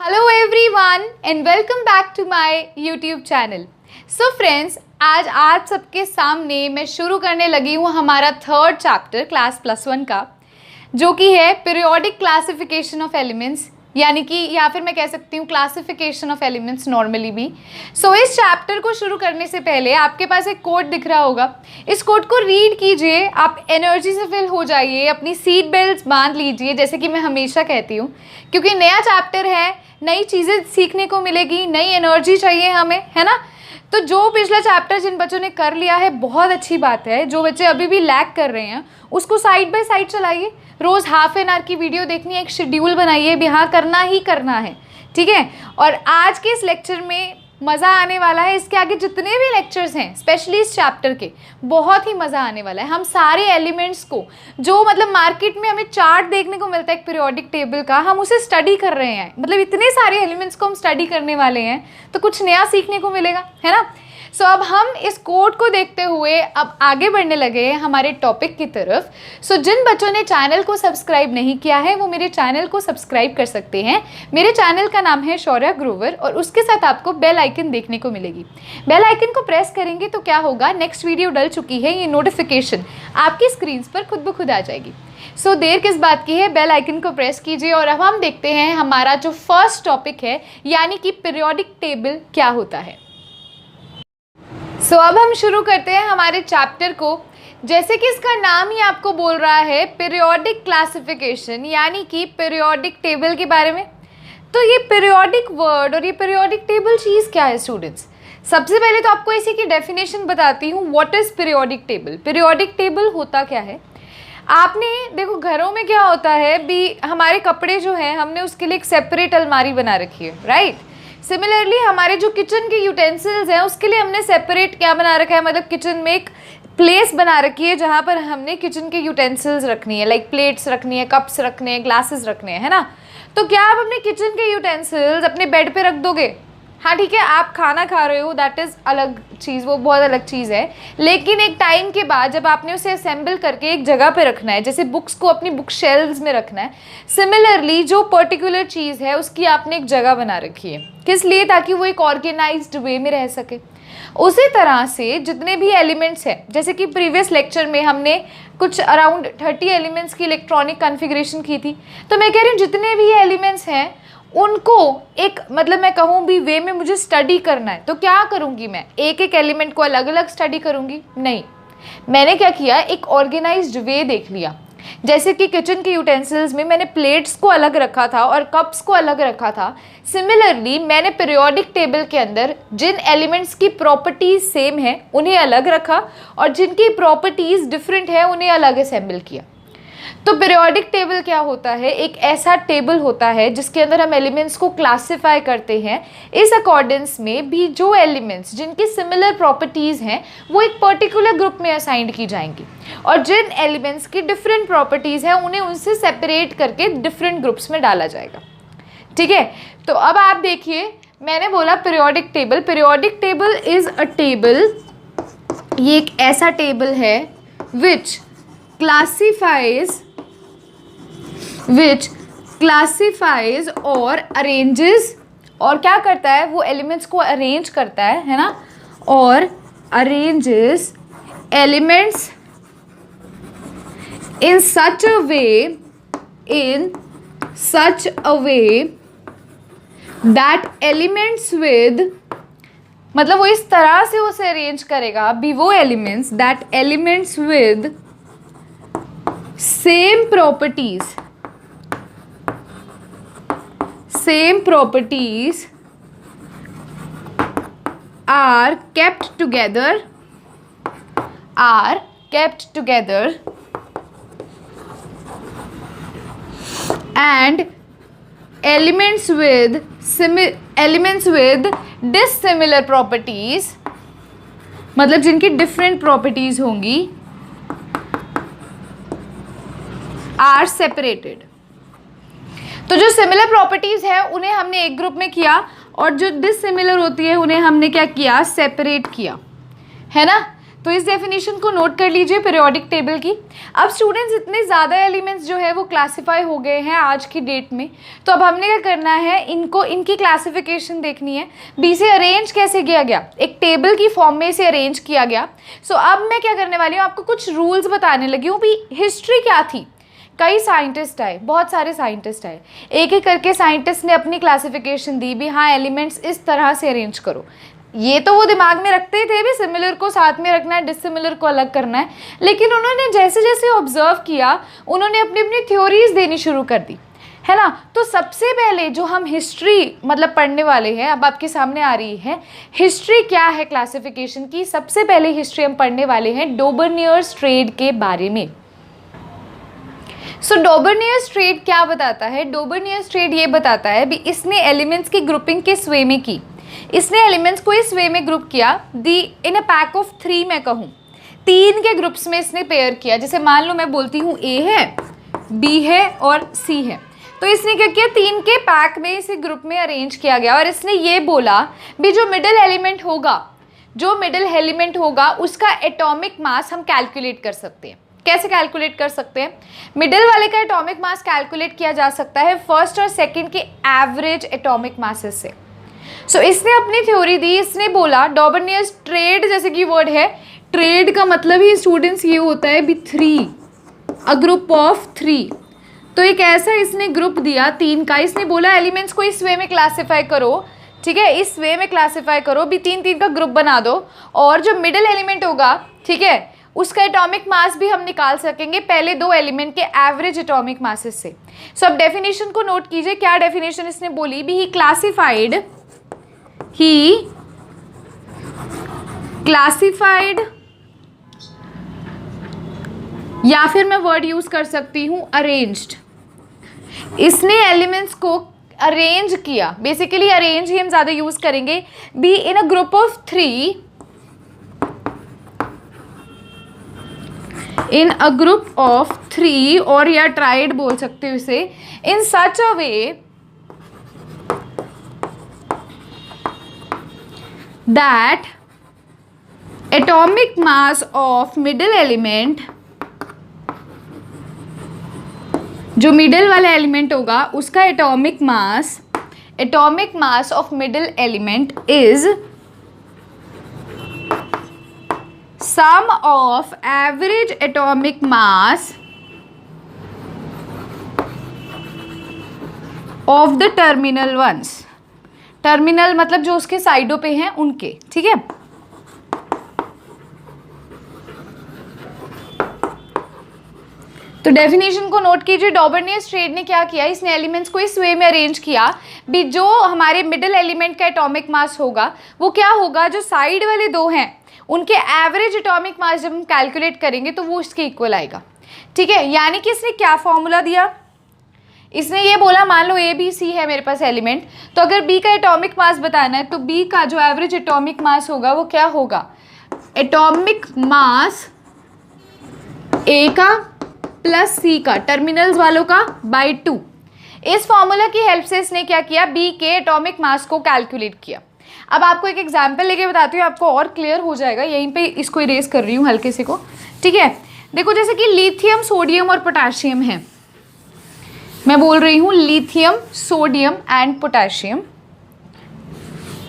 Hello everyone and welcome back to my YouTube channel. So friends, आज आप सबके सामने मैं शुरू करने लगी हूँ हमारा थर्ड चैप्टर क्लास +1 का, जो कि है पीरियोडिक क्लासिफिकेशन ऑफ एलिमेंट्स, यानी कि या फिर मैं कह सकती हूँ क्लासिफिकेशन ऑफ एलिमेंट्स नॉर्मली भी। सो इस चैप्टर को शुरू करने से पहले आपके पास एक कोड दिख रहा होगा, इस कोड को रीड कीजिए, आप एनर्जी से फिल हो जाइए, अपनी सीट बेल्ट बांध लीजिए, जैसे कि मैं हमेशा कहती हूँ, क्योंकि नया चैप्टर है, नई चीज़ें सीखने को मिलेगी, नई एनर्जी चाहिए हमें, है ना। तो जो पिछला चैप्टर जिन बच्चों ने कर लिया है बहुत अच्छी बात है, जो बच्चे अभी भी लैग कर रहे हैं उसको साइड बाय साइड चलाइए, रोज़ हाफ एन आवर की वीडियो देखनी है, एक शेड्यूल बनाइए, भी हाँ करना ही करना है, ठीक है। और आज के इस लेक्चर में मज़ा आने वाला है, इसके आगे जितने भी लेक्चर्स हैं स्पेशली इस चैप्टर के बहुत ही मज़ा आने वाला है। हम सारे एलिमेंट्स को, जो मतलब मार्केट में हमें चार्ट देखने को मिलता है एक पीरियोडिक टेबल का, हम उसे स्टडी कर रहे हैं, मतलब इतने सारे एलिमेंट्स को हम स्टडी करने वाले हैं, तो कुछ नया सीखने को मिलेगा, है ना। सो अब हम इस कोड को देखते हुए अब आगे बढ़ने लगे हैं हमारे टॉपिक की तरफ। सो जिन बच्चों ने चैनल को सब्सक्राइब नहीं किया है वो मेरे चैनल को सब्सक्राइब कर सकते हैं। मेरे चैनल का नाम है शौर्या ग्रोवर और उसके साथ आपको बेल आइकन देखने को मिलेगी। बेल आइकन को प्रेस करेंगे तो क्या होगा, नेक्स्ट वीडियो डल चुकी है ये नोटिफिकेशन आपकी स्क्रीन पर खुद ब खुद आ जाएगी। सो देर किस बात की है, बेल आइकन को प्रेस कीजिए। और अब हम देखते हैं हमारा जो फर्स्ट टॉपिक है, यानी कि पीरियोडिक टेबल क्या होता है। सो अब हम शुरू करते हैं हमारे चैप्टर को। जैसे कि इसका नाम ही आपको बोल रहा है पीरियोडिक क्लासिफिकेशन, यानी कि पीरियोडिक टेबल के बारे में। तो ये पीरियोडिक वर्ड और ये पीरियोडिक टेबल चीज़ क्या है स्टूडेंट्स। सबसे पहले तो आपको इसी की डेफिनेशन बताती हूँ, what is periodic table. Periodic table होता क्या है, आपने देखो घरों में क्या होता है भी, हमारे कपड़े जो हैं हमने उसके लिए एक सेपरेट अलमारी बना रखी है, राइट। सिमिलरली हमारे जो किचन के यूटेंसिल्स हैं उसके लिए हमने सेपरेट क्या बना रखा है, मतलब किचन में एक प्लेस बना रखी है जहाँ पर हमने किचन के यूटेंसिल्स रखनी है, लाइक प्लेट्स रखनी है, कप्स रखने हैं, ग्लासेस रखने हैं, है ना। तो क्या आप अपने किचन के यूटेंसिल्स अपने बेड पे रख दोगे? हाँ ठीक है, आप खाना खा रहे हो, दैट इज़ अलग चीज़, वो बहुत अलग चीज़ है। लेकिन एक टाइम के बाद जब आपने उसे असेंबल करके एक जगह पे रखना है, जैसे बुक्स को अपनी बुक शेल्व्स में रखना है, सिमिलरली जो पर्टिकुलर चीज़ है उसकी आपने एक जगह बना रखी है, किस लिए, ताकि वो एक ऑर्गेनाइज्ड वे में रह सके। उसी तरह से जितने भी एलिमेंट्स हैं, जैसे कि प्रीवियस लेक्चर में हमने कुछ अराउंड 30 एलिमेंट्स की इलेक्ट्रॉनिक कॉन्फ़िगरेशन की थी, तो मैं कह रही हूँ जितने भी एलिमेंट्स हैं उनको एक, मतलब मैं कहूँ भी वे में मुझे स्टडी करना है, तो क्या करूँगी मैं, एक एक एलिमेंट को अलग अलग स्टडी करूँगी? नहीं, मैंने क्या किया, एक ऑर्गेनाइज्ड वे देख लिया। जैसे कि किचन के यूटेंसिल्स में मैंने प्लेट्स को अलग रखा था और कप्स को अलग रखा था, सिमिलरली मैंने पीरियोडिक टेबल के अंदर जिन एलिमेंट्स की प्रॉपर्टीज़ सेम है उन्हें अलग रखा और जिनकी प्रॉपर्टीज़ डिफरेंट है उन्हें अलग असेंबल किया। तो पीरियोडिक टेबल क्या होता है, एक ऐसा टेबल होता है जिसके अंदर हम एलिमेंट्स को क्लासिफाई करते हैं। इस अकॉर्डेंस में भी जो एलिमेंट्स जिनकी सिमिलर प्रॉपर्टीज़ हैं वो एक पर्टिकुलर ग्रुप में असाइंड की जाएंगी, और जिन एलिमेंट्स की डिफरेंट प्रॉपर्टीज़ हैं उन्हें उनसे सेपरेट करके डिफरेंट ग्रुप्स में डाला जाएगा, ठीक है। तो अब आप देखिए, मैंने बोला periodic table, periodic table is a table, ये एक ऐसा टेबल है विच classifies और arranges, और क्या करता है वो एलिमेंट्स को अरेंज करता है ना, और arranges elements in such a way that elements with, मतलब वो इस तरह से उसे अरेंज करेगा भी वो elements, that elements with same properties are kept together and elements with dissimilar properties, मतलब जिनकी डिफरेंट प्रॉपर्टीज होंगी, आर सेपरेटेड। तो जो सिमिलर प्रॉपर्टीज़ है उन्हें हमने एक ग्रुप में किया और जो डिसिमिलर होती है उन्हें हमने क्या किया, सेपरेट किया, है ना। तो इस डेफिनेशन को नोट कर लीजिए पीरियोडिक टेबल की। अब स्टूडेंट्स इतने ज़्यादा एलिमेंट्स जो है वो क्लासीफाई हो गए हैं आज की डेट में, तो अब हमने क्या करना है, इनको इनकी क्लासिफिकेशन देखनी है। बी से अरेंज कैसे किया गया, एक टेबल की फॉर्म में इसे अरेंज किया गया। सो अब मैं क्या करने वाली हूँ, आपको कुछ रूल्स बताने लगी हूँ भी हिस्ट्री क्या थी। कई साइंटिस्ट आए, बहुत सारे साइंटिस्ट आए, एक एक करके साइंटिस्ट ने अपनी क्लासिफिकेशन दी भी हाँ एलिमेंट्स इस तरह से अरेंज करो। ये तो वो दिमाग में रखते थे भी सिमिलर को साथ में रखना है, डिसिमिलर को अलग करना है, लेकिन उन्होंने जैसे जैसे ऑब्जर्व किया उन्होंने अपनी अपनी थ्योरीज देनी शुरू कर दी, है ना। तो सबसे पहले जो हम हिस्ट्री मतलब पढ़ने वाले हैं, अब आपके सामने आ रही है हिस्ट्री क्या है क्लासिफिकेशन की। सबसे पहले हिस्ट्री हम पढ़ने वाले हैं डोबर्नियर्स ट्रेड के बारे में। सो डोबर्नियर्स ट्रेड क्या बताता है, डोबर्नियर्स ट्रेड ये बताता है भी इसने एलिमेंट्स की ग्रुपिंग किस वे में की, इसने एलिमेंट्स को इस वे में ग्रुप किया, दी इन अ पैक ऑफ 3 मैं कहूँ 3 के ग्रुप्स में इसने पेयर किया। जैसे मान लो मैं बोलती हूँ ए है, बी है और सी है, तो इसने क्या किया 3 के पैक में इसे ग्रुप में अरेंज किया गया और इसने ये बोला भी जो मिडिल एलिमेंट होगा उसका एटॉमिक मास हम कैलकुलेट कर सकते हैं। कैसे कैलकुलेट कर सकते हैं, मिडिल वाले का एटॉमिक मास कैलकुलेट किया जा सकता है फर्स्ट और सेकंड के एवरेज एटॉमिक मासेस से। सो इसने अपनी थ्योरी दी, इसने बोला डॉबर्नियर्स ट्रेड, जैसे कि वर्ड है ट्रेड का मतलब ही स्टूडेंट्स ये होता है भी 3, अ ग्रुप ऑफ 3। तो एक ऐसा इसने ग्रुप दिया 3 का, इसने बोला एलिमेंट्स को इस वे में क्लासीफाई करो, ठीक है, इस वे में क्लासीफाई करो भी 3 का ग्रुप बना दो और जो मिडिल एलिमेंट होगा, ठीक है, उसका एटॉमिक मास भी हम निकाल सकेंगे पहले 2 एलिमेंट के एवरेज एटॉमिक मासेस से। सो अब डेफिनेशन को नोट कीजिए, क्या डेफिनेशन इसने बोली भी ही क्लासिफाइड या फिर मैं वर्ड यूज कर सकती हूं अरेंज्ड। इसने एलिमेंट्स को अरेंज किया, बेसिकली अरेंज ही हम ज्यादा यूज करेंगे, be in a group of 3, in a group of 3 और या ट्राइड बोल सकते हो इसे, in such a way that atomic mass of middle element, जो मिडिल वाला एलिमेंट होगा उसका atomic mass of middle element is sum of average atomic mass of the terminal ones। Terminal मतलब जो उसके साइडों पे हैं उनके, ठीक है। तो डेफिनेशन को नोट कीजिए, डॉबर्नियर्स ट्रेड ने क्या किया, इसने एलिमेंट्स को इस वे में अरेंज किया भी जो हमारे मिडिल एलिमेंट का एटॉमिक मास होगा वो क्या होगा, जो साइड वाले 2 हैं उनके एवरेज एटॉमिक मास जब हम कैलकुलेट करेंगे तो वो इसके इक्वल आएगा, ठीक है। यानी कि इसने क्या फॉर्मूला दिया, इसने ये बोला मान लो ए बी सी है मेरे पास एलिमेंट, तो अगर बी का एटॉमिक मास बताना है तो बी का जो एवरेज एटॉमिक मास होगा वो क्या होगा, एटॉमिक मास ए का प्लस सी का, टर्मिनल्स वालों का बाई 2। इस फॉर्मूला की हेल्प से इसने क्या किया, बी के एटॉमिक मास को कैलकुलेट किया। अब आपको एक एग्जाम्पल लेके बताती हूँ, आपको और क्लियर हो जाएगा, यहीं पे इसको इरेज कर रही हूँ हल्के से को, ठीक है। देखो जैसे कि लिथियम, सोडियम और पोटेशियम है, मैं बोल रही हूँ लिथियम, सोडियम एंड पोटेशियम।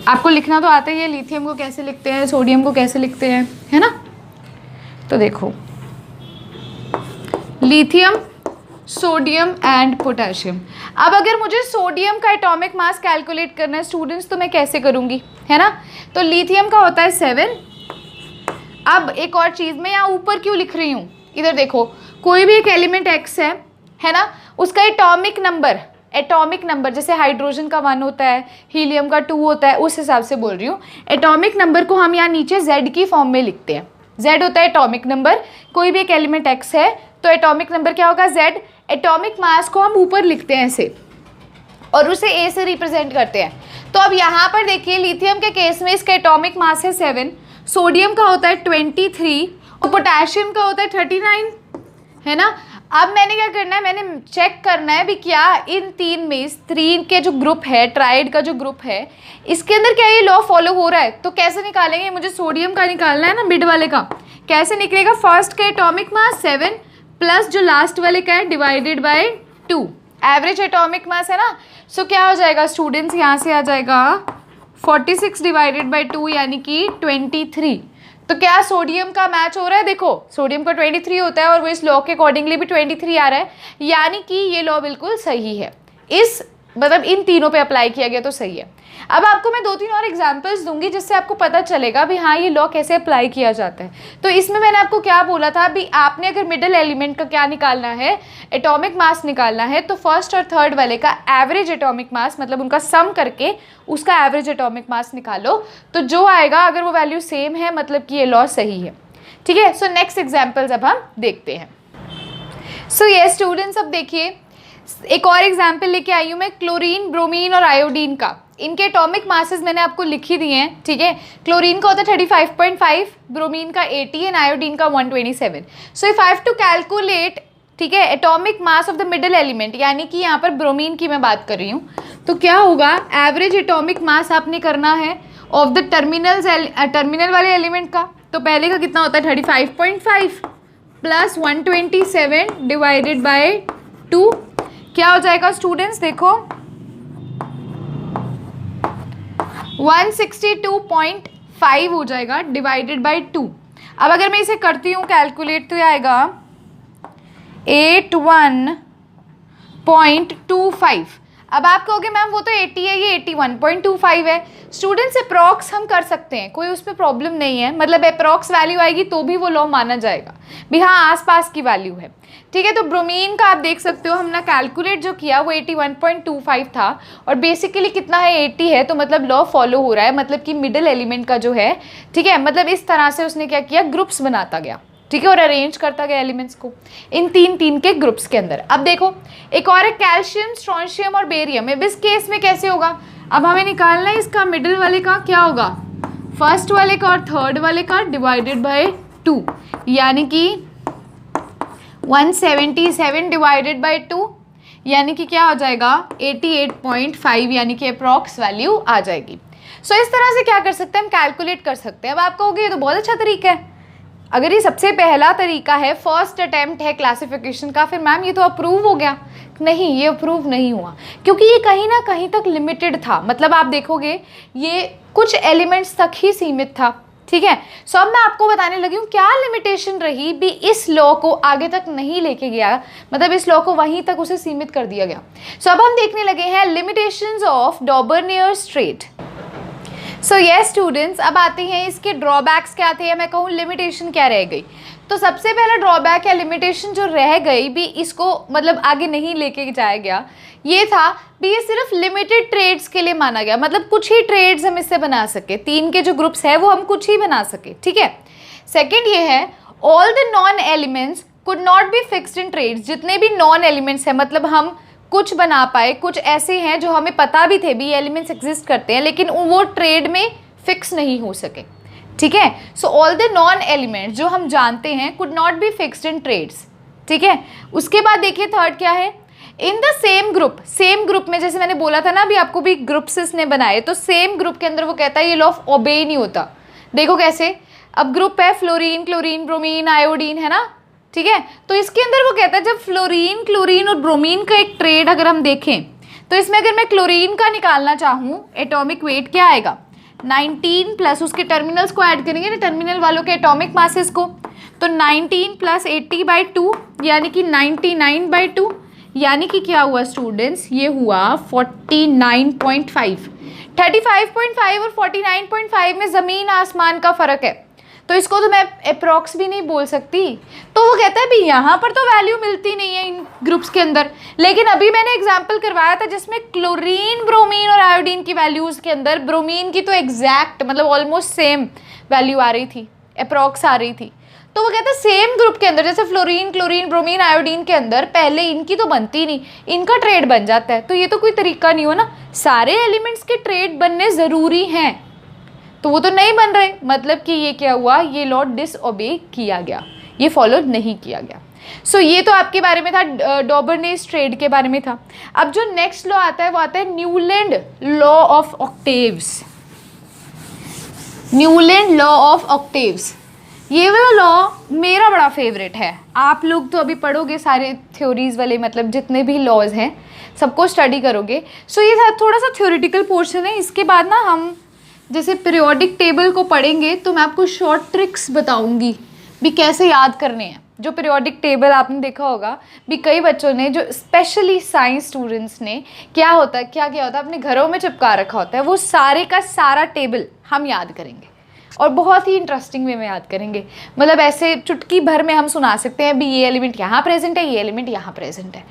आपको लिखना तो आता ही है, लिथियम को कैसे लिखते हैं, सोडियम को कैसे लिखते हैं, है ना। तो देखो लिथियम, सोडियम एंड पोटेशियम। अब अगर मुझे सोडियम का एटॉमिक मास कैलकुलेट करना है स्टूडेंट्स तो मैं कैसे करूंगी, है ना। तो लिथियम का होता है 7। अब एक और चीज़ मैं यहाँ ऊपर क्यों लिख रही हूँ, इधर देखो, कोई भी एक एलिमेंट एक्स है ना, उसका एटॉमिक नंबर जैसे हाइड्रोजन का 1 होता है, हीलियम का 2 होता है, उस हिसाब से बोल रही हूँ। एटॉमिक नंबर को हम यहाँ नीचे z की फॉर्म में लिखते हैं, z होता है एटॉमिक नंबर, कोई भी एक एलिमेंट x है तो एटॉमिक नंबर क्या होगा, z। एटॉमिक मास को हम ऊपर लिखते हैं ऐसे और उसे a से रिप्रेजेंट करते हैं। तो अब यहाँ पर देखिए लिथियम के केस में इसका एटॉमिक मास है 7, सोडियम का होता है 23 और पोटेशियम का होता है 39, है ना। अब मैंने क्या करना है, मैंने चेक करना है भी क्या इन तीन में, इस तीन के जो ग्रुप है, ट्राइड का जो ग्रुप है, इसके अंदर क्या ये लॉ फॉलो हो रहा है। तो कैसे निकालेंगे, मुझे सोडियम का निकालना है ना, मिड वाले का। कैसे निकलेगा, फर्स्ट का एटॉमिक मास 7 प्लस जो लास्ट वाले का है divided by 2, average atomic mass है ना। सो क्या हो जाएगा स्टूडेंट्स, यहाँ से आ जाएगा 46 डिवाइडेड बाई 2 यानी कि 23। तो क्या सोडियम का मैच हो रहा है, देखो सोडियम का 23 होता है और वो इस लॉ के अकॉर्डिंगली भी 23 आ रहा है, यानी कि ये लॉ बिल्कुल सही है। इस मतलब इन तीनों पे अप्लाई किया गया तो सही है। अब आपको मैं 2-3 और एग्जांपल्स दूंगी जिससे आपको पता चलेगा भी हाँ ये लॉ कैसे अप्लाई किया जाता है। तो इसमें मैंने आपको क्या बोला था भी, आपने अगर मिडिल एलिमेंट का क्या निकालना है, एटॉमिक मास निकालना है, तो फर्स्ट और थर्ड वाले का एवरेज एटॉमिक मास मतलब उनका सम करके उसका एवरेज एटॉमिक मास निकालो। तो जो आएगा अगर वो वैल्यू सेम है मतलब कि ये लॉ सही है। ठीक है, सो नेक्स्ट एग्जाम्पल्स अब हम देखते हैं। सो ये स्टूडेंट्स अब देखिए एक और एग्जाम्पल लेके आई हूँ मैं, क्लोरीन, ब्रोमीन और आयोडीन का। इनके एटॉमिक मासेस मैंने आपको लिख ही दिए हैं। ठीक है, क्लोरीन का होता है 35.5, ब्रोमीन का 80 एंड आयोडीन का 127। So if I have to calculate, ठीक है, atomic mass of the middle element, यानी कि यहाँ पर ब्रोमीन की मैं बात कर रही हूँ, तो क्या होगा, एवरेज एटॉमिक मास आपने करना है ऑफ द टर्मिनल वाले एलिमेंट का। तो पहले का कितना होता है 35.5 प्लस 127 डिवाइडेड बाय 2, क्या हो जाएगा स्टूडेंट्स, देखो 162.5 हो जाएगा डिवाइडेड बाय 2। अब अगर मैं इसे करती हूँ कैलकुलेट तो ये आएगा 81.25। अब आप कहोगे मैम वो तो 80 है, ये 81.25 है। स्टूडेंट्स अप्रॉक्स हम कर सकते हैं, कोई उसमें प्रॉब्लम नहीं है, मतलब अप्रॉक्स वैल्यू आएगी तो भी वो लॉ माना जाएगा भी हाँ आसपास की वैल्यू है। ठीक है, तो ब्रोमीन का आप देख सकते हो हमने कैलकुलेट जो किया वो 81.25 था और बेसिकली कितना है 80 है, तो मतलब लॉ फॉलो हो रहा है, मतलब कि मिडिल एलिमेंट का जो है, ठीक है, मतलब इस तरह से उसने क्या किया, ग्रुप्स बनाता गया। ठीक है, और अरेंज करता गया एलिमेंट्स को इन तीन के ग्रुप्स के अंदर। अब देखो एक और है कैल्शियम, स्ट्रोंशियम और बेरियम। अब इस केस में कैसे होगा, अब हमें निकालना है इसका मिडिल वाले का क्या होगा, फर्स्ट वाले का और थर्ड वाले का डिवाइडेड बाय 2, यानी कि 177 डिवाइडेड बाय 2 यानी कि क्या हो जाएगा 88.5, यानी कि अप्रॉक्स वैल्यू आ जाएगी। सो इस तरह से क्या कर सकते हैं हम, कैलकुलेट कर सकते हैं। अब आप कहोगे ये तो बहुत अच्छा तरीका है, अगर ये सबसे पहला तरीका है, फर्स्ट अटेम्प्ट है क्लासिफिकेशन का, फिर मैम ये तो अप्रूव हो गया। नहीं, ये अप्रूव नहीं हुआ क्योंकि ये कहीं ना कहीं तक लिमिटेड था, मतलब आप देखोगे ये कुछ एलिमेंट्स तक ही सीमित था। ठीक है, सो अब मैं आपको बताने लगी हूँ क्या लिमिटेशन रही भी इस लॉ को आगे तक नहीं लेके गया, मतलब इस लॉ को वहीं तक उसे सीमित कर दिया गया। सो अब हम देखने लगे हैं लिमिटेशंस ऑफ डॉबर्नियर-स्ट्रेट। सो ये स्टूडेंट्स अब आते हैं इसके ड्रॉबैक्स क्या थे, या मैं कहूँ लिमिटेशन क्या रह गई। तो सबसे पहला ड्रॉबैक या लिमिटेशन जो रह गई भी इसको मतलब आगे नहीं लेके जाया गया, ये था भी ये सिर्फ लिमिटेड ट्रेड्स के लिए माना गया, मतलब कुछ ही ट्रेड्स हम इससे बना सके, तीन के जो ग्रुप्स है वो हम कुछ ही बना सके। ठीक है, सेकेंड ये है all the non elements could not be fixed in triads. जितने भी नॉन एलिमेंट्स हैं, मतलब हम कुछ बना पाए, कुछ ऐसे हैं जो हमें पता भी थे भी ये एलिमेंट्स एग्जिस्ट करते हैं लेकिन वो ट्रेड में फिक्स नहीं हो सके। ठीक है, so all the non elements जो हम जानते हैं could not be fixed in triads. ठीक है, उसके बाद देखिए थर्ड क्या है, in the same group, same group में जैसे मैंने बोला था ना अभी आपको भी ग्रुप्स इसने बनाए, तो सेम ग्रुप के अंदर वो कहता है ये लॉ ऑफ ओबे नहीं होता। देखो कैसे, अब ग्रुप है फ्लोरीन, क्लोरीन, ब्रोमीन, आयोडीन, है ना। ठीक है, तो इसके अंदर वो कहता है जब फ्लोरीन, क्लोरीन और ब्रोमीन का एक ट्रेड अगर हम देखें तो इसमें अगर मैं क्लोरीन का निकालना चाहूँ एटॉमिक वेट क्या आएगा 19 प्लस उसके टर्मिनल्स को ऐड करेंगे ना, टर्मिनल वालों के एटॉमिक मासेस को, तो 19 प्लस 80/2 यानी कि 99/2, यानी कि क्या हुआ स्टूडेंट्स, ये हुआ 49.5। 35.5 और 49.5 में ज़मीन आसमान का फ़र्क है, तो इसको तो मैं अप्रॉक्स भी नहीं बोल सकती। तो वो कहता है भी यहाँ पर तो वैल्यू मिलती नहीं है इन ग्रुप्स के अंदर, लेकिन अभी मैंने एग्जांपल करवाया था जिसमें क्लोरीन, ब्रोमीन और आयोडीन की वैल्यूज़ के अंदर ब्रोमीन की तो एग्जैक्ट मतलब ऑलमोस्ट सेम वैल्यू आ रही थी, अप्रॉक्स आ रही थी। तो वो कहता है सेम ग्रुप के अंदर जैसे फ्लोरीन, क्लोरीन, ब्रोमीन, आयोडीन के अंदर पहले इनकी तो बनती नहीं, इनका ट्रेड बन जाता है, तो ये तो कोई तरीका नहीं हो ना, सारे एलिमेंट्स के ट्रेड बनने ज़रूरी हैं, तो वो तो नहीं बन रहे, मतलब कि ये क्या हुआ, ये लॉ डिसओबे किया गया, ये फॉलो नहीं किया गया। सो ये तो आपके बारे में था, डॉबरनेस ट्रेड के बारे में था। अब जो नेक्स्ट लॉ आता है वो आता है Newland law of octaves. Newland law of octaves, ये वाला लॉ मेरा बड़ा फेवरेट है। आप लोग तो अभी पढ़ोगे सारे थ्योरीज वाले, मतलब जितने भी लॉज हैं सबको स्टडी करोगे। सो ये थोड़ा सा थ्योरेटिकल पोर्शन है। इसके बाद ना हम जैसे पीरियोडिक टेबल को पढ़ेंगे तो मैं आपको शॉर्ट ट्रिक्स बताऊंगी भी कैसे याद करने हैं। जो पीरियोडिक टेबल आपने देखा होगा भी, कई बच्चों ने, जो स्पेशली साइंस स्टूडेंट्स ने क्या होता है अपने घरों में चिपका रखा होता है, वो सारे का सारा टेबल हम याद करेंगे और बहुत ही इंटरेस्टिंग वे में याद करेंगे। मतलब ऐसे चुटकी भर में हम सुना सकते हैं भी ये एलिमेंट यहाँ प्रेजेंट है, ये एलिमेंट यहाँ प्रेजेंट है,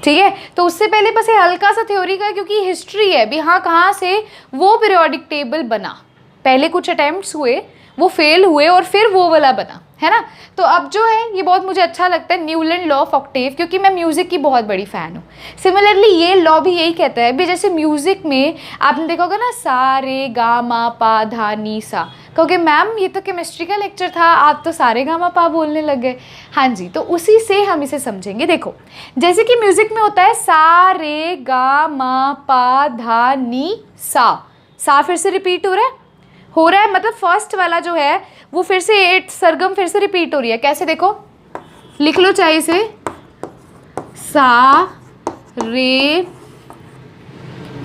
ठीक है। तो उससे पहले बस ये हल्का सा थ्योरी का, क्योंकि हिस्ट्री है भी, हाँ कहाँ से वो पीरियोडिक टेबल बना। पहले कुछ अटेम्प्ट्स हुए, वो फेल हुए और फिर वो वाला बना, है ना। तो अब जो है ये बहुत मुझे अच्छा लगता है, न्यूलैंड लॉ ऑफ ऑक्टेव, क्योंकि मैं म्यूज़िक की बहुत बड़ी फ़ैन हूँ। सिमिलरली ये लॉ भी यही कहता है भी, जैसे म्यूज़िक में आपने देखा होगा ना, सा रे गा मा पा धा नी सा, कहोगे मैम ये तो केमिस्ट्री का लेक्चर था, आप तो सारे गा मा पा बोलने लग गए। हाँ जी, तो उसी से हम इसे समझेंगे। देखो जैसे कि म्यूज़िक में होता है सा रे गा मा पा धा नी सा फिर से रिपीट हो रहा है, मतलब फर्स्ट वाला जो है वो फिर से 8 सरगम फिर से रिपीट हो रही है। कैसे देखो, लिख लो चाहे इसे, सा रे,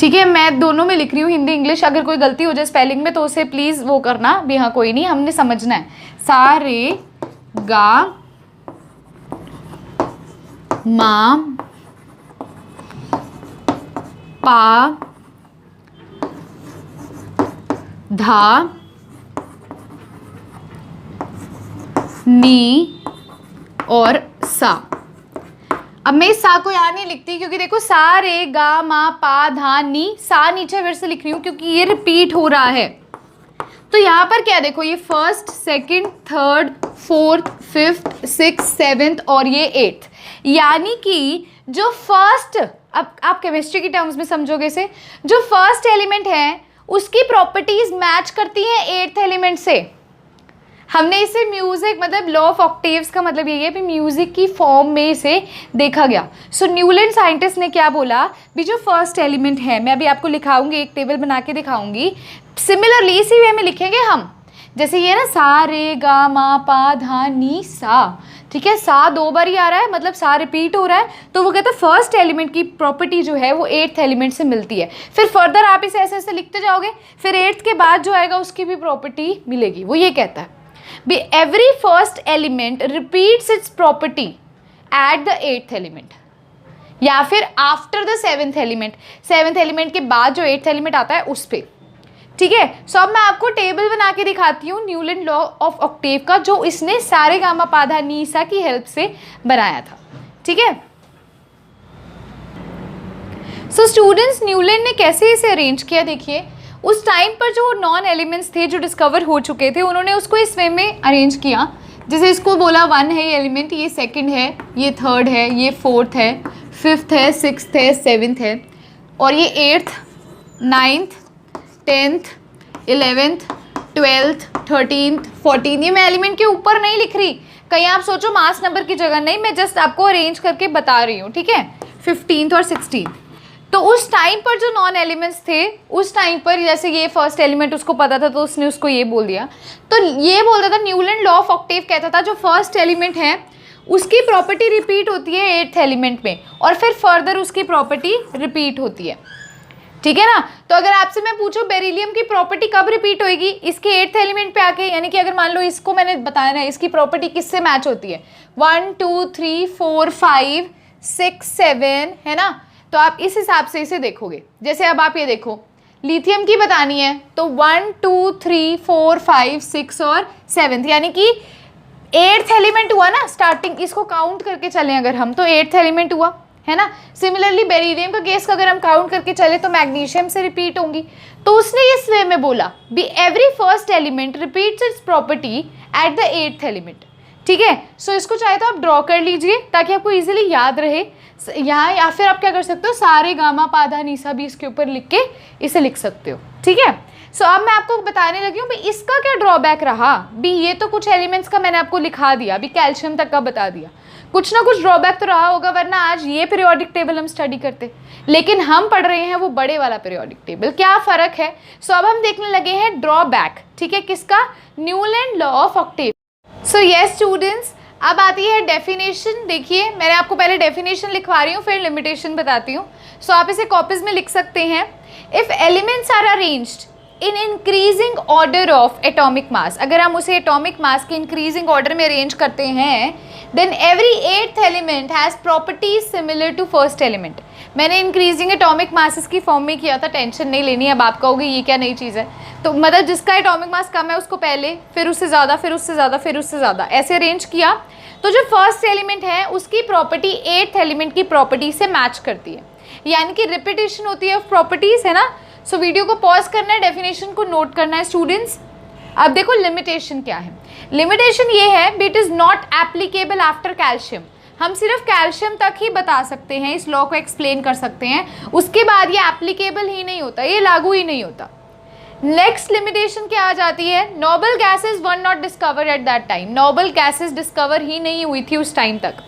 ठीक है। मैं दोनों में लिख रही हूँ, हिंदी इंग्लिश। अगर कोई गलती हो जाए स्पेलिंग में तो उसे प्लीज़ वो करना भी, हाँ कोई नहीं, हमने समझना है। सा रे गा मा पा धा नी और सा। अब मैं इस सा को यहाँ नहीं लिखती, क्योंकि देखो सा रे गा मा पा धा नी, सा नीचे फिर से लिख रही हूँ क्योंकि ये रिपीट हो रहा है। तो यहाँ पर क्या देखो, ये first, second, third, fourth, fifth, six, seventh और ये 8th, यानी कि जो फर्स्ट, अब आप केमिस्ट्री की टर्म्स में समझोगे इसे, जो फर्स्ट एलिमेंट है उसकी प्रॉपर्टीज मैच करती हैं 8th एलिमेंट से। हमने इसे म्यूजिक, मतलब लॉ ऑफ ऑक्टेव्स का मतलब यही है कि म्यूजिक की फॉर्म में इसे देखा गया। सो न्यूलैंड साइंटिस्ट ने क्या बोला भी, जो फर्स्ट एलिमेंट है, मैं अभी आपको लिखाऊंगी, एक टेबल बना के दिखाऊंगी, सिमिलरली इसी वे में लिखेंगे हम। जैसे ये ना सा रे गा मा पा धा नी सा, ठीक है, सा 2 बार ही आ रहा है, मतलब सा रिपीट हो रहा है, तो वो कहता है फर्स्ट एलिमेंट की प्रॉपर्टी जो है वो 8th एलिमेंट से मिलती है। फिर फर्दर आप इसे ऐसे ऐसे लिखते जाओगे, फिर 8th के बाद जो आएगा उसकी भी प्रॉपर्टी मिलेगी। वो ये कहता है भी every first element repeats it's property at the 8th element, या फिर after the 7th element, 7th element के बाद जो 8th एलिमेंट आता है उस पर, ठीक है। सो अब मैं आपको टेबल बना के दिखाती हूँ न्यूलैंड लॉ ऑफ ऑक्टेव का, जो इसने सारे गामा पाधा नीसा की हेल्प से बनाया था, ठीक है। सो स्टूडेंट्स, न्यूलैंड ने कैसे इसे अरेंज किया, देखिए उस टाइम पर जो नॉन एलिमेंट्स थे जो डिस्कवर हो चुके थे, उन्होंने उसको इस वे में अरेंज किया। जैसे इसको बोला 1 है ये एलिमेंट, ये 2nd है, ये 3rd है, ये 4th है, 5th है, 6th है, 7th है, और ये 8th, 9th, 10th, 11th, 12th, 13th, 14th। ये मैं एलिमेंट के ऊपर नहीं लिख रही, कहीं आप सोचो मास नंबर की जगह नहीं, मैं जस्ट आपको अरेंज करके बता रही हूँ, ठीक है। 15th और 16th। तो उस टाइम पर जो नॉन एलिमेंट्स थे, उस टाइम पर जैसे ये फर्स्ट एलिमेंट उसको पता था तो उसने उसको ये बोल दिया, तो ये बोलता था, न्यूलैंड लॉ ऑफ ऑक्टेव कहता था जो फर्स्ट एलिमेंट है उसकी प्रॉपर्टी रिपीट होती है 8th एलिमेंट में, और फिर फर्दर उसकी प्रॉपर्टी रिपीट होती है, ठीक है ना। तो अगर आपसे मैं पूछूं बेरिलियम की प्रॉपर्टी कब रिपीट होएगी, इसके 8th एलिमेंट पे आके, यानी कि अगर मान लो इसको मैंने बताया ना, इसकी प्रॉपर्टी किससे मैच होती है, 1 2 3 4 5 6 7, है ना। तो आप इस हिसाब से इसे देखोगे। जैसे अब आप ये देखो, लिथियम की बतानी है तो 1 2 3 4 5 6 और 7th, यानी कि 8th एलिमेंट हुआ ना स्टार्टिंग, इसको काउंट करके चलें अगर हम, तो 8th एलिमेंट हुआ, है ना। सिमिलरली बेरिलियम का केस का अगर हम काउंट करके चले तो मैग्नीशियम से रिपीट होंगी। तो उसने इस वे में बोला be every first element repeats it's property at the 8th element, ठीक है। सो इसको चाहे तो आप ड्रॉ कर लीजिए ताकि आपको इजीली याद रहे यहाँ, या फिर आप क्या कर सकते हो, सारे गामा पाधा नीसा भी इसके ऊपर लिख के इसे लिख सकते हो, ठीक है। सो अब मैं आपको बताने लगी हूँ भाई इसका क्या ड्रॉबैक रहा भी, ये तो कुछ एलिमेंट्स का मैंने आपको लिखा दिया, अभी कैल्शियम तक का बता दिया। कुछ ना कुछ ड्रॉबैक तो रहा होगा, वरना आज ये पीरियोडिक टेबल हम स्टडी करते, लेकिन हम पढ़ रहे हैं वो बड़े वाला पीरियोडिक टेबल। क्या फ़र्क है? सो अब हम देखने लगे हैं ड्रॉबैक, ठीक है, किसका? Newland law of octave. So yes students, अब आती है डेफिनेशन। देखिए मैंने आपको पहले डेफिनेशन लिखवा रही हूँ, फिर लिमिटेशन बताती हूँ। सो आप इसे कॉपीज में लिख सकते हैं। If elements are arranged in increasing order of atomic mass, अगर हम उसे एटॉमिक मास के इंक्रीजिंग ऑर्डर में अरेंज करते हैं, then every eighth element has properties similar to first element. मैंने इंक्रीजिंग एटॉमिक मासेस की फॉर्म में किया था, टेंशन नहीं लेनी। अब आप कहोगे ये क्या नई चीज़ है, तो मतलब जिसका एटॉमिक मास कम है उसको पहले, फिर उससे ज़्यादा, फिर उससे ज़्यादा, फिर उससे ज़्यादा, ऐसे अरेंज किया। तो जो फर्स्ट एलिमेंट है उसकी प्रॉपर्टी एट्थ एलिमेंट की प्रॉपर्टी से मैच करती है, यानी कि रिपीटेशन होती है ऑफ प्रॉपर्टीज़, है ना। सो वीडियो को पॉज करना है, डेफिनेशन को नोट करना है स्टूडेंट्स। अब देखो लिमिटेशन क्या है। लिमिटेशन ये है, it is not applicable after calcium. हम सिर्फ कैल्शियम तक ही बता सकते हैं, इस लॉ को एक्सप्लेन कर सकते हैं, उसके बाद ये एप्लीकेबल ही नहीं होता, ये लागू ही नहीं होता। नेक्स्ट लिमिटेशन क्या आ जाती है? Noble gases were not discover at that time. Noble gases discover ही नहीं हुई थी उस टाइम तक।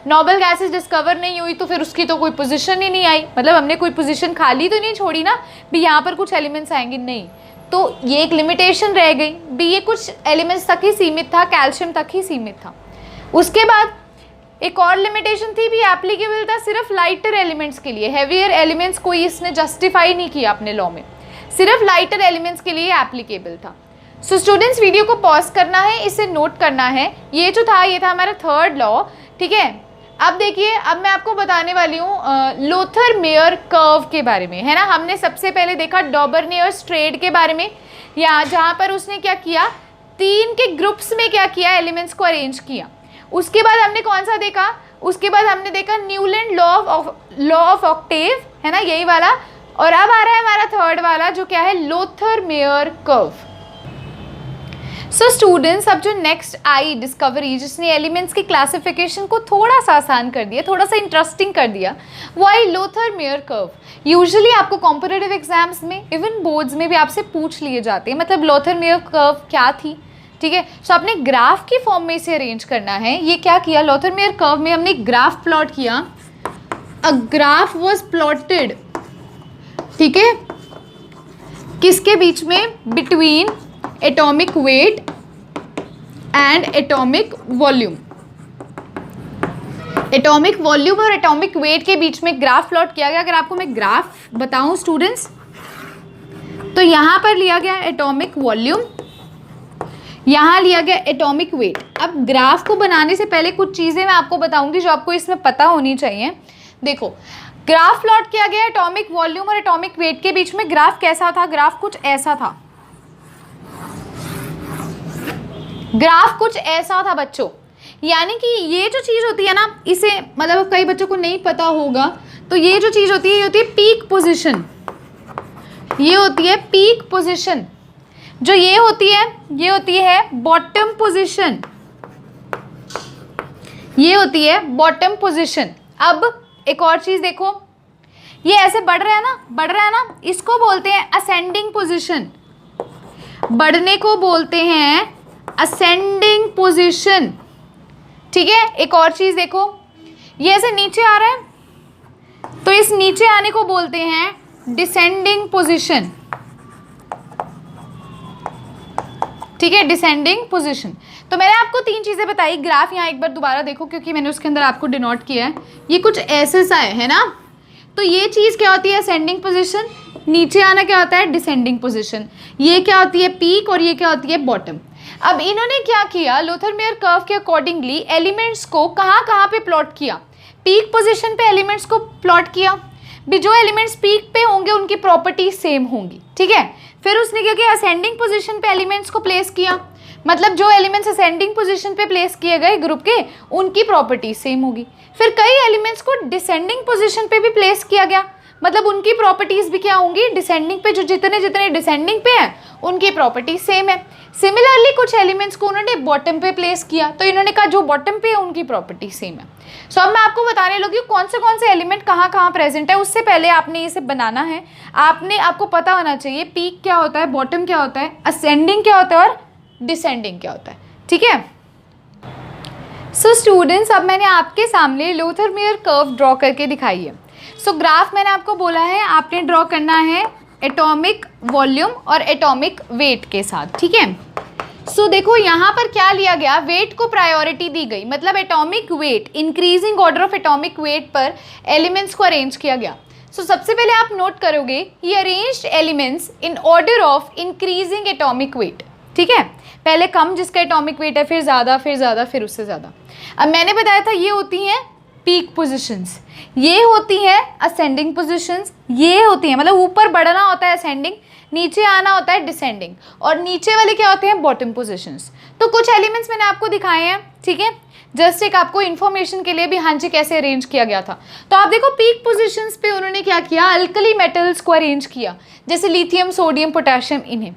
नोबल गैसेज डिस्कवर नहीं हुई तो फिर उसकी तो कोई पोजीशन ही नहीं आई, मतलब हमने कोई पोजीशन खाली तो नहीं छोड़ी ना भी यहाँ पर कुछ एलिमेंट्स आएंगे, नहीं। तो ये एक लिमिटेशन रह गई भी, ये कुछ एलिमेंट्स तक ही सीमित था, कैल्शियम तक ही सीमित था। उसके बाद एक और लिमिटेशन थी भी, एप्लीकेबल था सिर्फ लाइटर एलिमेंट्स के लिए। हैवियर एलिमेंट्स कोई इसने जस्टिफाई नहीं किया अपने लॉ में, सिर्फ लाइटर एलिमेंट्स के लिए एप्लीकेबल था। सो स्टूडेंट्स वीडियो को पॉज करना है, इसे नोट करना है। ये जो था ये था हमारा थर्ड लॉ, ठीक है। अब देखिए, अब मैं आपको बताने वाली हूँ लोथर मेयर कर्व के बारे में, है ना। हमने सबसे पहले देखा डॉबरनेयर्स ट्रेड के बारे में, या जहाँ पर उसने क्या किया, तीन के ग्रुप्स में क्या किया, एलिमेंट्स को अरेंज किया। उसके बाद हमने कौन सा देखा? उसके बाद हमने देखा न्यूलैंड लॉ ऑफ ऑक्टेव, है ना, यही वाला। और अब आ रहा है हमारा थर्ड वाला जो क्या है, Lothar Meyer curve. So students, अब जो नेक्स्ट आई डिस्कवरी जिसने एलिमेंट्स की क्लासिफिकेशन को थोड़ा सा आसान कर दिया, थोड़ा सा इंटरेस्टिंग कर दिया, वो आई लोथर मेयर कर्व। यूजुअली आपको कॉम्पिटिटिव एग्जाम्स में, इवन बोर्ड्स में भी आपसे पूछ लिए जाते हैं, मतलब लोथर मेयर कर्व क्या थी, ठीक है। सो आपने ग्राफ की फॉर्म में इसे अरेंज करना है। ये क्या किया, लोथर मेयर कर्व में हमने ग्राफ प्लॉट किया। अ ग्राफ वॉज प्लॉटेड, ठीक है, किसके बीच में? Between atomic weight and atomic volume. Atomic volume और एटॉमिक वेट के बीच में ग्राफ प्लॉट किया गया। अगर आपको मैं ग्राफ बताऊं स्टूडेंट्स, तो यहां पर लिया गया एटॉमिक वॉल्यूम, यहां लिया गया एटॉमिक वेट। अब ग्राफ को बनाने से पहले कुछ चीजें मैं आपको बताऊंगी जो आपको इसमें पता होनी चाहिए। देखो, ग्राफ प्लॉट किया गया एटॉमिक वॉल्यूम और एटॉमिक वेट के बीच में। ग्राफ कैसा था? ग्राफ कुछ ऐसा था, ग्राफ कुछ ऐसा था बच्चों। यानी कि ये जो चीज़ होती है ना, इसे मतलब कई बच्चों को नहीं पता होगा, तो ये जो चीज़ होती है ये होती है पीक पोजीशन। ये होती है पीक पोजीशन। जो ये होती है बॉटम पोजीशन। ये होती है बॉटम पोजीशन। अब एक और चीज़ देखो, ये ऐसे बढ़ रहा है ना, इसको बोलते हैं असेंडिंग पोजीशन। बढ़ने को बोलते हैं असेंडिंग पोजीशन, ठीक है। एक और चीज देखो, ये ऐसे नीचे आ रहा है तो इस नीचे आने को बोलते हैं डिसेंडिंग पोजीशन, ठीक है, डिसेंडिंग पोजीशन। तो मैंने आपको तीन चीजें बताई। ग्राफ यहाँ एक बार दोबारा देखो क्योंकि मैंने उसके अंदर आपको डिनोट किया है। ये कुछ ऐसे सा है ना, तो ये चीज क्या होती है? Ascending position. नीचे आना क्या होता है? Descending position. ये क्या होती है? पीक। और ये क्या होती है? बॉटम। अब इन्होंने क्या किया, लोथर मेयर कर्व के अकॉर्डिंगली एलिमेंट्स को कहाँ पे प्लॉट किया? पीक पोजीशन पे एलिमेंट्स को प्लॉट किया भी। जो एलिमेंट्स पीक पे होंगे उनकी प्रॉपर्टी सेम होंगी, ठीक है। फिर उसने क्या किया? असेंडिंग पोजीशन पे एलिमेंट्स को प्लेस किया, मतलब जो एलिमेंट्स असेंडिंग पोजीशन पे प्लेस किए गए ग्रुप के, उनकी प्रॉपर्टी सेम होगी। फिर कई एलिमेंट्स को डिसेंडिंग पोजीशन पे भी प्लेस किया गया, मतलब उनकी प्रॉपर्टीज भी क्या होंगी? डिसेंडिंग पे, जो जितने डिसेंडिंग पे हैं उनकी प्रॉपर्टी सेम है। सिमिलरली कुछ एलिमेंट्स को उन्होंने बॉटम पे प्लेस किया, तो इन्होंने कहा जो बॉटम पे है उनकी प्रॉपर्टी सेम है। सो अब मैं आपको बताने लगी हूँ कौन से एलिमेंट कहाँ प्रेजेंट है। उससे पहले आपने इसे बनाना है, आपको पता होना चाहिए पीक क्या होता है, बॉटम क्या होता है, असेंडिंग क्या होता है और डिसेंडिंग क्या होता है, ठीक है। सो स्टूडेंट्स, अब मैंने आपके सामने लोथरमेयर कर्व ड्रॉ करके दिखाई है। सो ग्राफ मैंने आपको बोला है आपने ड्रॉ करना है एटॉमिक वॉल्यूम और एटॉमिक वेट के साथ, ठीक है। सो देखो यहाँ पर क्या लिया गया, वेट को प्रायोरिटी दी गई, मतलब atomic weight, increasing order of atomic weight पर एलिमेंट्स को अरेंज किया गया। सो सबसे पहले आप नोट करोगे ही arranged elements in order of increasing atomic weight, ठीक है। पहले कम जिसका एटॉमिक वेट है, फिर ज़्यादा, फिर ज़्यादा, फिर उससे ज़्यादा। अब मैंने बताया था ये होती हैं पीक पोजीशंस, ये होती है असेंडिंग पोजीशंस, ये होती है मतलब ऊपर बढ़ना होता है असेंडिंग, नीचे आना होता है डिसेंडिंग, और नीचे वाले क्या होते हैं बॉटम पोजीशंस। तो कुछ एलिमेंट्स मैंने आपको दिखाए हैं, ठीक है, जस्ट एक आपको इन्फॉर्मेशन के लिए भी, हाँ जी कैसे अरेंज किया गया था। तो आप देखो पीक पोजीशंस पे उन्होंने क्या किया, अल्कली मेटल्स को अरेंज किया, जैसे लिथियम, सोडियम, पोटेशियम, इन्हें।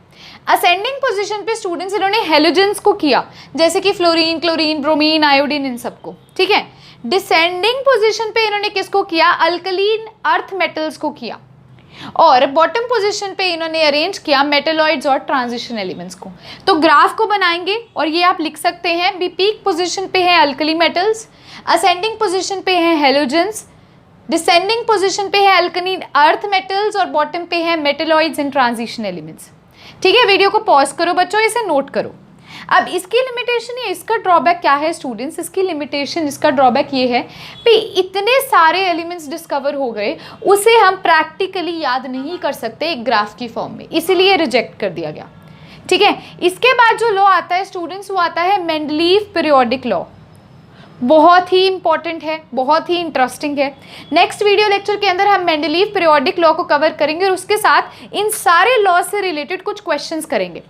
असेंडिंग पोजीशन पे स्टूडेंट्स इन्होंने हेलोजेंस को किया, जैसे कि फ्लोरीन, क्लोरीन, ब्रोमीन, आयोडीन, इन सबको, ठीक है। डिसेंडिंग पोजीशन पे इन्होंने किसको किया, अल्कलीन अर्थ मेटल्स को किया, और बॉटम पोजीशन पे इन्होंने अरेंज किया मेटलॉइड्स और ट्रांजिशन एलिमेंट्स को। तो ग्राफ को बनाएंगे और ये आप लिख सकते हैं भी, पीक पोजीशन पे है अल्कली मेटल्स, असेंडिंग पोजीशन पे है हेलोजेंस, डिसेंडिंग पोजीशन पे है अल्कलीन अर्थ मेटल्स, और बॉटम पे है मेटलॉइड्स एंड ट्रांजिशन एलिमेंट्स, ठीक है। वीडियो को पॉज करो बच्चों, इसे नोट करो। अब इसकी लिमिटेशन या इसका ड्रॉबैक क्या है स्टूडेंट्स, इसकी लिमिटेशन, इसका ड्रॉबैक ये है कि इतने सारे एलिमेंट्स डिस्कवर हो गए, उसे हम प्रैक्टिकली याद नहीं कर सकते एक ग्राफ की फॉर्म में, इसीलिए रिजेक्ट कर दिया गया, ठीक है। इसके बाद जो लॉ आता है स्टूडेंट्स, वो आता है मेंडलीव पीरियोडिक लॉ। बहुत ही इंपॉर्टेंट है, बहुत ही इंटरेस्टिंग है। नेक्स्ट वीडियो लेक्चर के अंदर हम मेंडलीव पीरियोडिक लॉ को कवर करेंगे और उसके साथ इन सारे लॉ से रिलेटेड कुछ क्वेश्चंस करेंगे,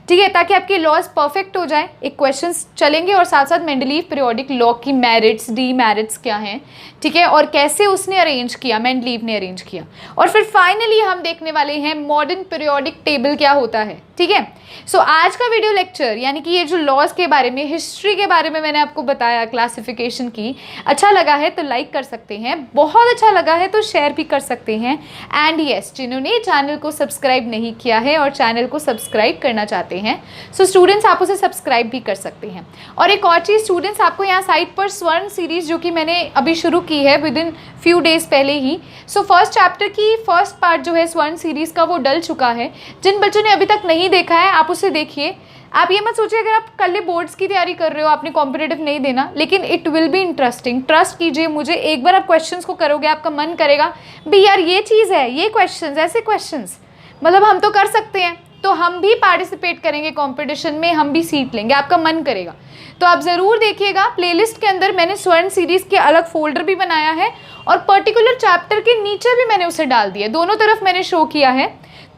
ठीक है, ताकि आपके लॉज परफेक्ट हो जाए। एक क्वेश्चंस चलेंगे और साथ साथ मेंडलीव पीरियोडिक लॉ की मेरिट्स, डीमेरिट्स क्या हैं, ठीक है, और कैसे उसने अरेंज किया, मेंडलीव ने अरेंज किया। और फिर फाइनली हम देखने वाले हैं मॉडर्न पीरियोडिक टेबल क्या होता है, ठीक है। सो आज का वीडियो लेक्चर यानी कि ये जो लॉज के बारे में, हिस्ट्री के बारे में मैंने आपको बताया, क्लासिफिकेशन की, अच्छा लगा है तो लाइक कर सकते हैं, बहुत अच्छा लगा है तो शेयर भी कर सकते हैं। एंड यस, जिन्होंने चैनल को सब्सक्राइब नहीं किया है और चैनल को सब्सक्राइब करना चाहते हैं, सो स्टूडेंट्स आप उसे सब्सक्राइब भी कर सकते हैं। और एक और चीज़ स्टूडेंट्स, आपको यहाँ साइट पर स्वर्ण सीरीज़ जो कि मैंने अभी शुरू की है विद इन फ्यू डेज पहले ही, सो फर्स्ट चैप्टर की फर्स्ट पार्ट जो है स्वर्ण सीरीज़ का, वो डल चुका है। जिन बच्चों ने अभी तक नहीं देखा है आप उसे देखिए। आप ये मत सोचिए अगर आप कल बोर्ड्स की तैयारी कर रहे हो, आपने कॉम्पिटिटिव नहीं देना, लेकिन it will be interesting, trust कीजिए मुझे। एक बार आप क्वेश्चंस को करोगे आपका मन करेगा भी यार ये चीज़ है, ये क्वेश्चंस, ऐसे क्वेश्चंस मतलब हम तो कर सकते हैं, तो हम भी पार्टिसिपेट करेंगे कंपटीशन में, हम भी सीट लेंगे, आपका मन करेगा। तो आप ज़रूर देखिएगा, प्लेलिस्ट के अंदर मैंने स्वर्ण सीरीज़ के अलग फोल्डर भी बनाया है और पर्टिकुलर चैप्टर के नीचे भी मैंने उसे डाल दिया, दोनों तरफ मैंने शो किया है।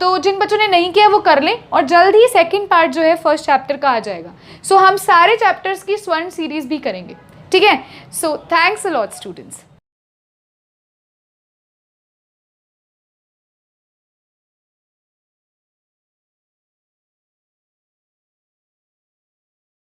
तो जिन बच्चों ने नहीं किया वो कर लें, और जल्द ही सेकंड पार्ट जो है फर्स्ट चैप्टर का आ जाएगा। सो हम सारे चैप्टर्स की स्वर्ण सीरीज़ भी करेंगे, ठीक है। So thanks a lot students.